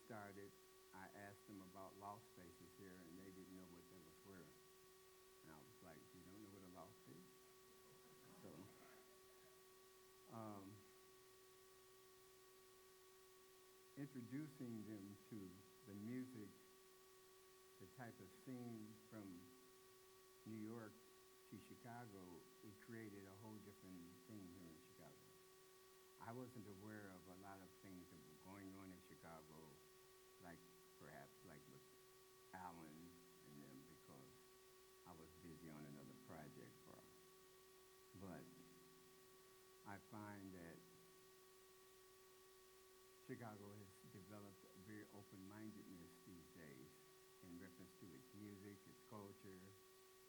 started, I asked them about loft spaces here, and they didn't know what they were. And I was like, you don't know what a loft is? So, um, introducing them to the music, the type of scene from New York to Chicago, it created a whole different thing here in Chicago. I wasn't aware of a lot of things that were going on in Chicago, like perhaps like with Allen and them, because I was busy on another project for us. But I find that Chicago has developed a very open-mindedness these days in reference to its music, its culture,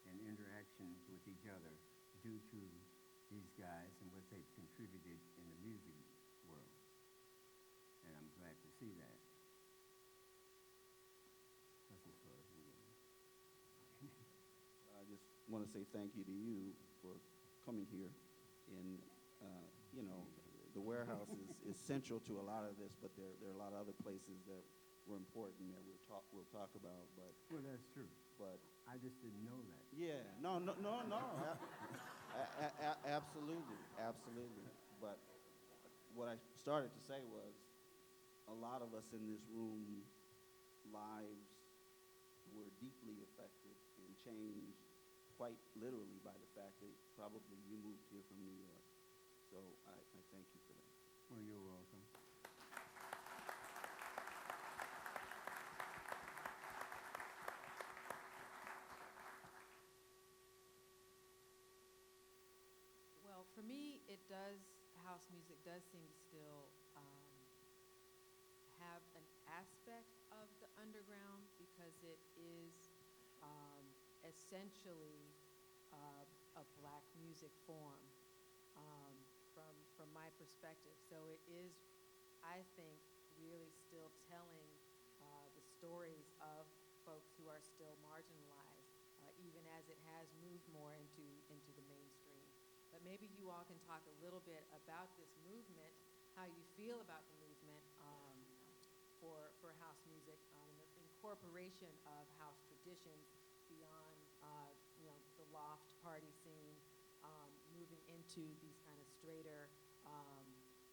and interactions with each other due to these guys and what they've contributed in the music world. And I'm glad to see that. That's as far as we go. I just want to say thank you to you for coming here. And, you know, the warehouse is central to a lot of this, but there are a lot of other places that were important that we'll talk about. But Well, that's true. But I just didn't know that. yeah, no. Absolutely, absolutely. But what I started to say was a lot of us in this room, lives were deeply affected and changed quite literally by the fact that probably you moved here from New York. So I thank you for that. Well, you're welcome. Well, for me, house music does seem to still have an aspect of the underground because it is essentially a black music form from my perspective. So it is, I think, really still telling the stories of folks who are still marginalized, even as it has moved more into the mainstream. But maybe you all can talk a little bit about this movement, how you feel about the movement for house music, the incorporation of house traditions beyond the loft party scene, moving into these kind of straighter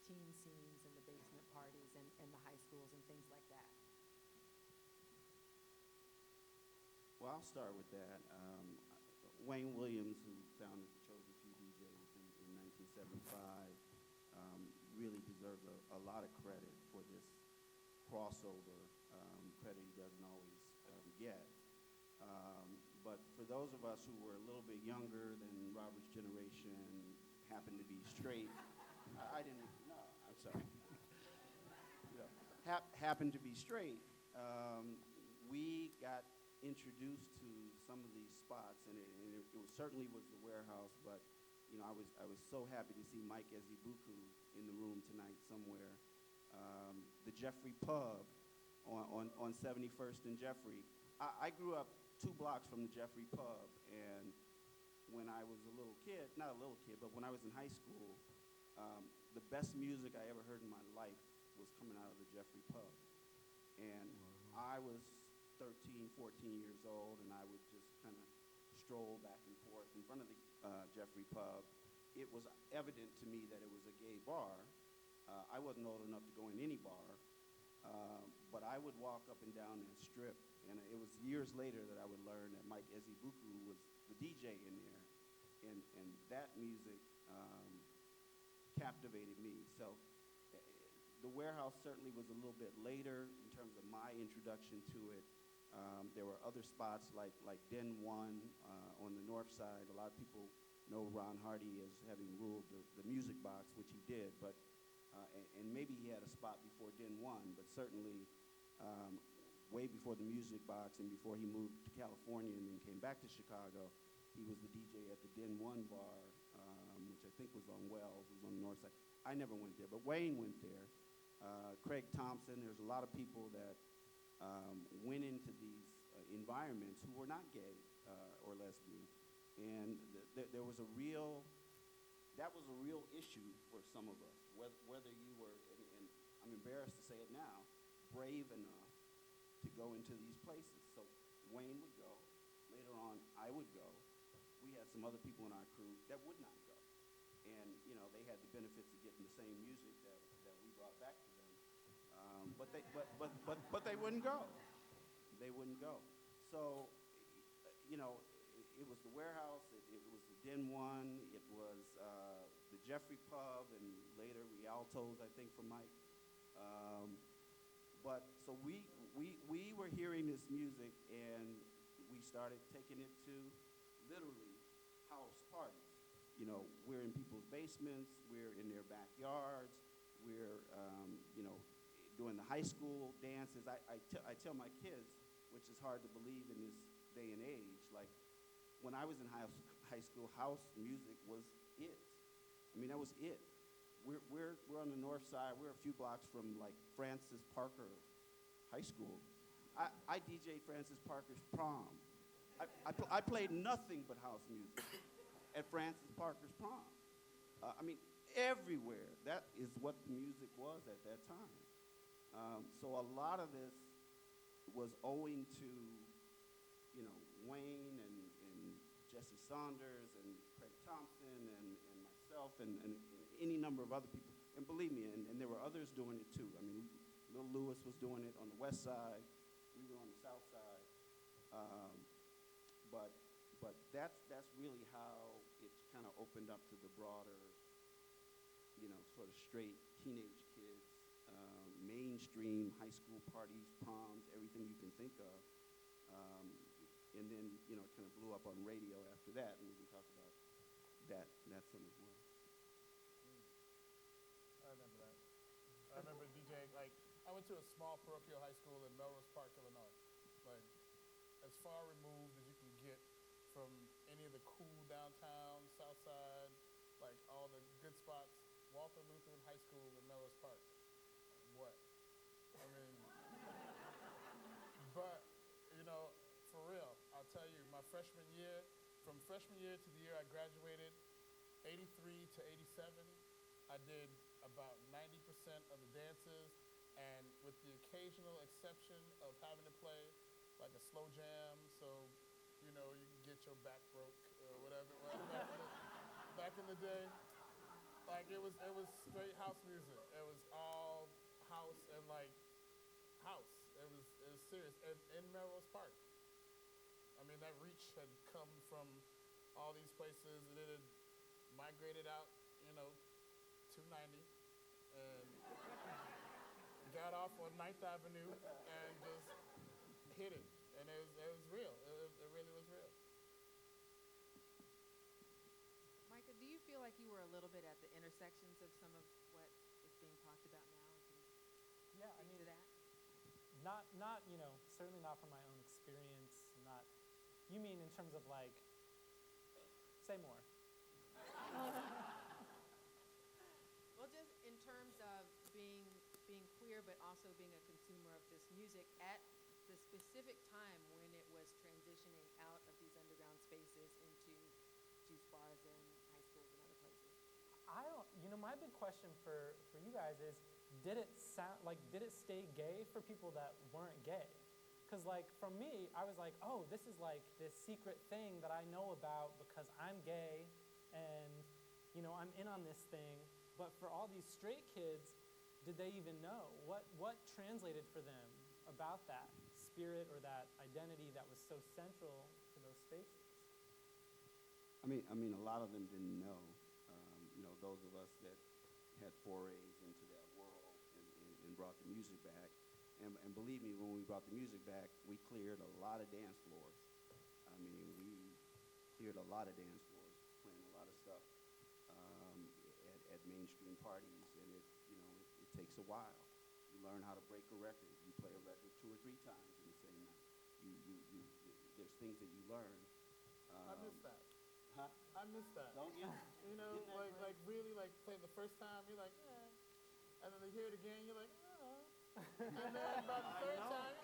teen scenes and the basement parties and the high schools and things like that. Well, I'll start with that. Wayne Williams, who founded the Chosen Few DJs in 1975, really deserves a lot of credit for this crossover, credit he doesn't always get. But for those of us who were a little bit younger than Robert's generation, happened to be straight, I didn't, no, I'm sorry. Happened to be straight, we got introduced to some of these spots, and it certainly was the warehouse, but you know, I was so happy to see Mike Ezibuku in the room tonight somewhere. The Jeffrey Pub on 71st and Jeffrey. I grew up 2 blocks from the Jeffrey Pub, and when I was a little kid, not a little kid, but when I was in high school, the best music I ever heard in my life was coming out of the Jeffrey Pub. And I was 13, 14 years old, and I would just kind of stroll back and forth in front of the Jeffrey Pub. It was evident to me that it was a gay bar. I wasn't old enough to go in any bar, but I would walk up and down that strip, and it was years later that I would learn that Mike Ezibuku was the DJ in there, and that music captivated me. So the warehouse certainly was a little bit later in terms of my introduction to it. There were other spots like Den 1 on the north side. A lot of people know Ron Hardy as having ruled the music box, which he did, but and maybe he had a spot before Den 1, but certainly way before the music box and before he moved to California and then came back to Chicago, he was the DJ at the Den 1 bar, which I think was on Wells, it was on the north side. I never went there, but Wayne went there. Craig Thompson, there's a lot of people that went into these environments who were not gay or lesbian. And there was that was a real issue for some of us, whether you were, and I'm embarrassed to say it now, brave enough to go into these places. So Wayne would go. Later on, I would go. We had some other people in our crew that would not go. And, they had the benefits of getting the same music that we brought back to them. But they wouldn't go. They wouldn't go. So, it was the Warehouse, it was the Den One, it was the Jeffrey Pub, and later Rialto's, I think, for Mike. So we were hearing this music, and we started taking it to literally house parties. We're in people's basements, we're in their backyards, we're doing the high school dances. I tell my kids, which is hard to believe in this day and age, like when I was in high school, house music was it. I mean, that was it. We're on the north side. We're a few blocks from like Francis Parker High School. I DJ'd Francis Parker's prom. I played nothing but house music at Francis Parker's prom. I mean, everywhere. That is what the music was at that time. So a lot of this was owing to, Wayne and Jesse Saunders and Craig Thompson and myself and any number of other people. And believe me, and there were others doing it too. I mean, Lil Lewis was doing it on the west side. We were on the south side. But that's really how it kind of opened up to the broader, sort of straight teenage kids, mainstream high school parties, proms, everything you can think of. And then, it kind of blew up on radio after that, and we can talk about that some as well. I remember that. I remember DJing, I went to a small parochial high school in Melrose Park, Illinois. As far removed as you can get from any of the cool downtown, south side, all the good spots. Walter Lutheran High School in Melrose Park. What? I mean, but, for real, I'll tell you, my freshman year, from freshman year to the year I graduated, 83 to 87, I did about 90% of the dances, and with the occasional exception of having to play like a slow jam, so, you can get your back broke or whatever it was back in the day. It was straight house music. It was all house and house. It was serious. And in Melrose Park. I mean, that reach had come from all these places, and it had migrated out, 290, and got off on 9th Avenue and just hit it. And it was real. It really was real. Micah, do you feel like you were a little bit at the intersections of some of what is being talked about now? Yeah, I mean, to that? not certainly not from my own experience. You mean in terms of say more. Well, just in terms of being queer, but also being a consumer of this music at the specific time when it was transitioning out of these underground spaces into juice bars and high schools and other places. My big question for you guys is, did it stay gay for people that weren't gay? Because for me, I was oh, this is this secret thing that I know about because I'm gay and, I'm in on this thing. But for all these straight kids, did they even know? What translated for them about that spirit or that identity that was so central to those spaces? I mean, a lot of them didn't know. Those of us that had forays into that world and brought the music back. And believe me, when we brought the music back, we cleared a lot of dance floors. I mean, we cleared a lot of dance floors, playing a lot of stuff at mainstream parties, and it takes a while. You learn how to break a record. You play a record 2 or 3 times in the same night. There's things that you learn. I miss that. Huh? I miss that. Don't you? Really play the first time, you're and then they hear it again, you're and then about the third time,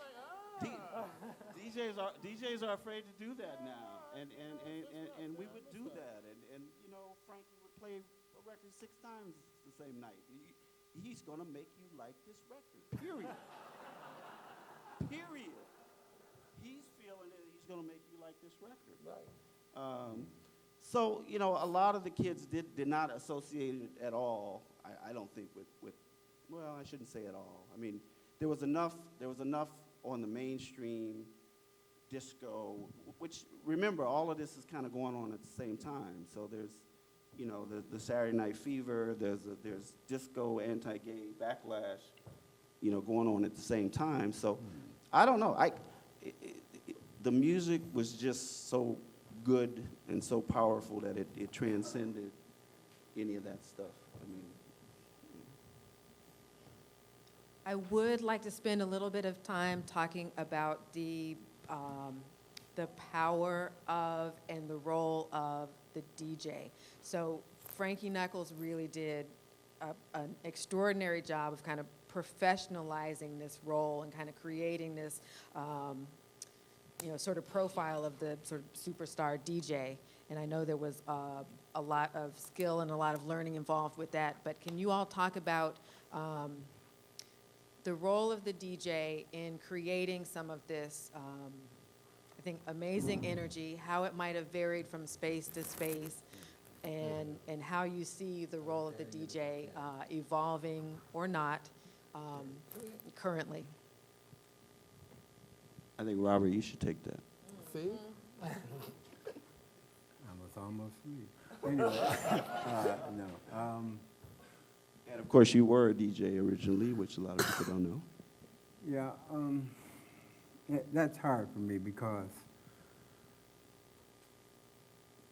you're DJs are afraid to do that now, and we would do that, and Frankie would play a record 6 times the same night. He's gonna make you like this record, period. period. He's feeling it. He's going to make you like this record. Right. So, you know, a lot of the kids did not associate it at all, I don't think, with, well, I shouldn't say at all. I mean, there was enough on the mainstream disco, which, remember, all of this is kind of going on at the same time. So there's, you know, the Saturday Night Fever, there's disco anti-gay backlash, you know, going on at the same time. So I don't know. The music was just so good and so powerful that it transcended any of that stuff. I mean, I would like to spend a little bit of time talking about the power of and the role of the DJ. So Frankie Knuckles really did an extraordinary job of kind of professionalizing this role and kind of creating this, you know, sort of profile of the sort of superstar DJ. And I know there was a lot of skill and a lot of learning involved with that. But can you all talk about the role of the DJ in creating some of this, I think, amazing energy, how it might have varied from space to space, and how you see the role of the DJ evolving or not currently? I think, Robert, you should take that. See? I was almost free. Anyway, no. And of course, you were a DJ originally, which a lot of people don't know. Yeah, that's hard for me because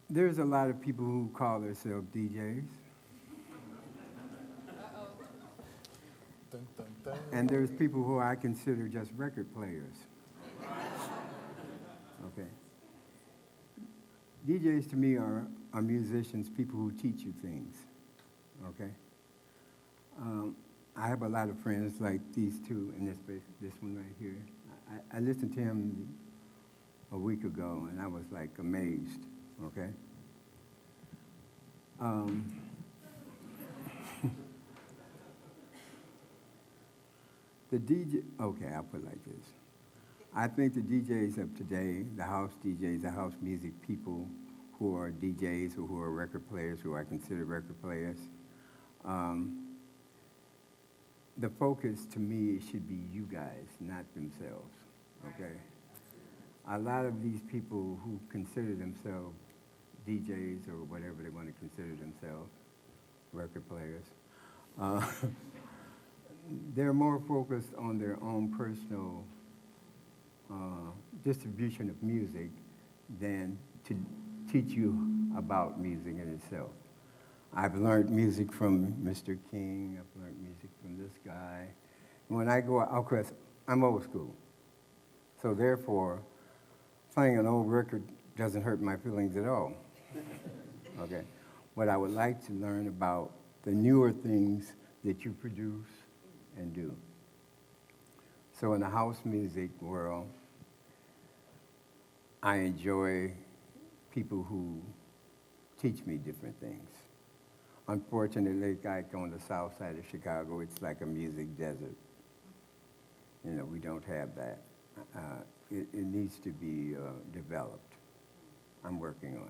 there's a lot of people who call themselves DJs. Dun, dun, dun. And there's people who I consider just record players. Okay. DJs to me are musicians, people who teach you things. Okay. I have a lot of friends like these two in this one right here. I listened to him a week ago, and I was like amazed. Okay. The DJ, okay, I'll put it like this. I think the DJs of today, the house DJs, the house music people who are DJs or who are record players, who I consider record players, the focus to me should be you guys, not themselves, okay? A lot of these people who consider themselves DJs or whatever they want to consider themselves, record players, they're more focused on their own personal distribution of music than to teach you about music in itself. I've learned music from Mr. King, I've learned music from this guy. When I go out, of course, I'm old school. So therefore, playing an old record doesn't hurt my feelings at all. Okay? But I would like to learn about the newer things that you produce and do. So in the house music world, I enjoy people who teach me different things. Unfortunately, like on the south side of Chicago, it's like a music desert. You know, we don't have that. It needs to be developed. I'm working on